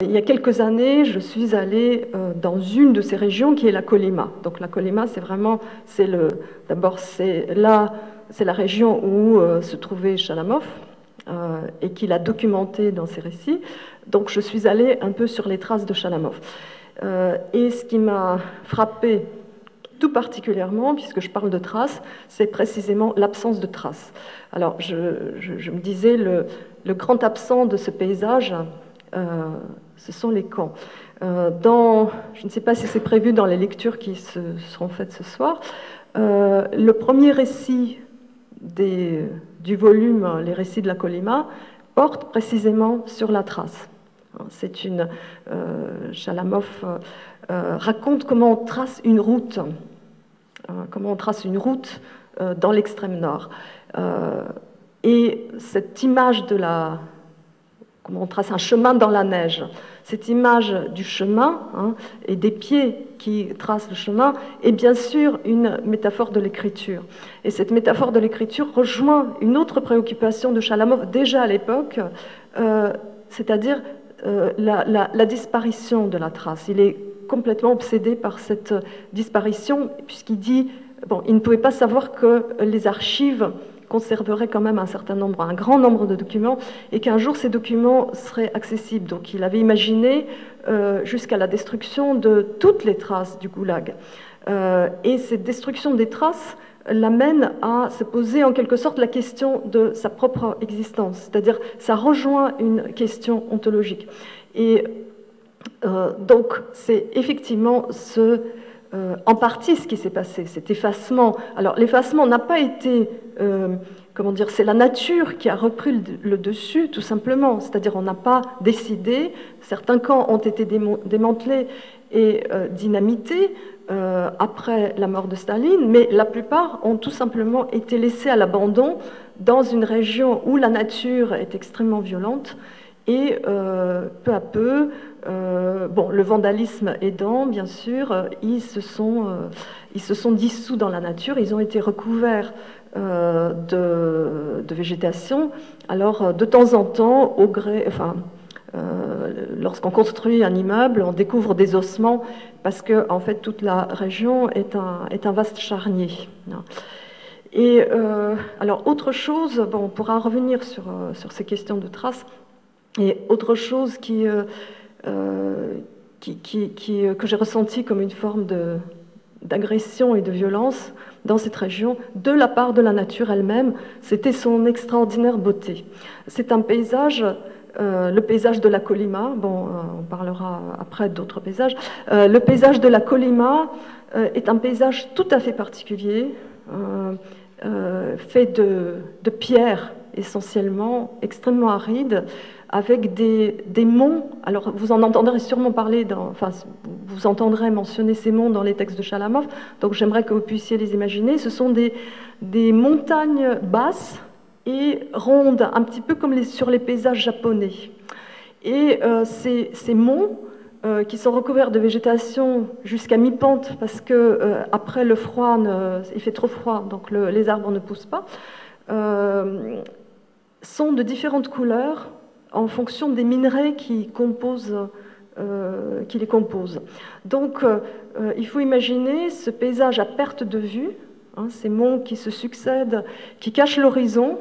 Il y a quelques années, je suis allée dans une de ces régions qui est la Kolyma. Donc la Kolyma, c'est vraiment, d'abord c'est la région où se trouvait Chalamov et qu'il a documenté dans ses récits. Donc je suis allée un peu sur les traces de Chalamov. Et ce qui m'a frappée tout particulièrement, puisque je parle de traces, c'est précisément l'absence de traces. Alors je me disais, le grand absent de ce paysage, ce sont les camps. Je ne sais pas si c'est prévu dans les lectures qui seront faites ce soir, le premier récit du volume, les récits de la Kolyma, porte précisément sur la trace. Chalamov raconte comment on trace une route, dans l'extrême nord. Et cette image comment on trace un chemin dans la neige, cette image du chemin et des pieds qui tracent le chemin est bien sûr une métaphore de l'écriture. Et cette métaphore de l'écriture rejoint une autre préoccupation de Chalamov déjà à l'époque, c'est-à-dire la disparition de la trace. Il est complètement obsédé par cette disparition, puisqu'il dit, il ne pouvait pas savoir que les archives conserverait quand même un grand nombre de documents, et qu'un jour ces documents seraient accessibles. Donc il avait imaginé jusqu'à la destruction de toutes les traces du goulag. Et cette destruction des traces l'amène à se poser en quelque sorte la question de sa propre existence, c'est-à-dire ça rejoint une question ontologique. Et donc c'est effectivement en partie ce qui s'est passé, cet effacement. Alors l'effacement n'a pas été, c'est la nature qui a repris le dessus, tout simplement. C'est-à-dire on n'a pas décidé, certains camps ont été démantelés et dynamités après la mort de Staline, mais la plupart ont tout simplement été laissés à l'abandon dans une région où la nature est extrêmement violente. Et peu à peu, le vandalisme aidant, bien sûr, ils se sont dissous dans la nature, ils ont été recouverts de végétation. Alors, de temps en temps, lorsqu'on construit un immeuble, on découvre des ossements, parce que, en fait, toute la région est un vaste charnier. Et alors, autre chose, on pourra revenir sur ces questions de traces. Et autre chose que j'ai ressenti comme une forme d'agression et de violence dans cette région, de la part de la nature elle-même, c'était son extraordinaire beauté. C'est un paysage, le paysage de la Kolyma, on parlera après d'autres paysages, le paysage de la Kolyma est un paysage tout à fait particulier, fait de pierres essentiellement, extrêmement arides, avec des monts. Alors vous en entendrez sûrement parler, vous entendrez mentionner ces monts dans les textes de Chalamov, donc j'aimerais que vous puissiez les imaginer. Ce sont des montagnes basses et rondes, un petit peu comme sur les paysages japonais. Et ces monts, qui sont recouverts de végétation jusqu'à mi-pente, parce que après le froid, il fait trop froid, donc les arbres ne poussent pas, sont de différentes couleurs en fonction des minerais qui les composent. Donc, il faut imaginer ce paysage à perte de vue, ces monts qui se succèdent, qui cachent l'horizon.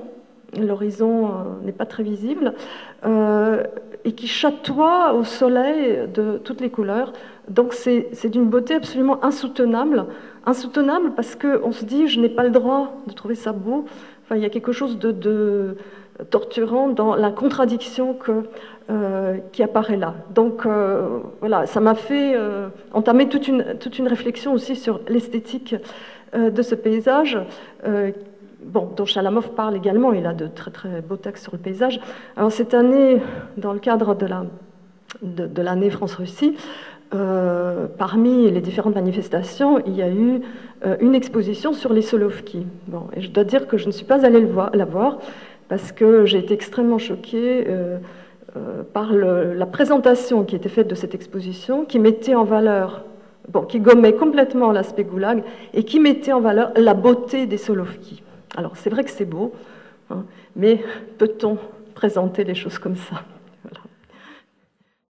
L'horizon n'est pas très visible, et qui chatoient au soleil de toutes les couleurs. Donc, c'est d'une beauté absolument insoutenable. Insoutenable parce qu'on se dit, je n'ai pas le droit de trouver ça beau. Enfin, il y a quelque chose de torturant dans la contradiction qui apparaît là. Donc voilà, ça m'a fait entamer toute une réflexion aussi sur l'esthétique de ce paysage, dont Chalamov parle également. Il a de très très beaux textes sur le paysage. Alors cette année, dans le cadre de l'année France-Russie, parmi les différentes manifestations, il y a eu une exposition sur les Solovki. Et je dois dire que je ne suis pas allée la voir, parce que j'ai été extrêmement choquée par la présentation qui était faite de cette exposition, qui mettait en valeur, qui gommait complètement l'aspect goulag, et qui mettait en valeur la beauté des Solovki. Alors c'est vrai que c'est beau, mais peut-on présenter les choses comme ça ?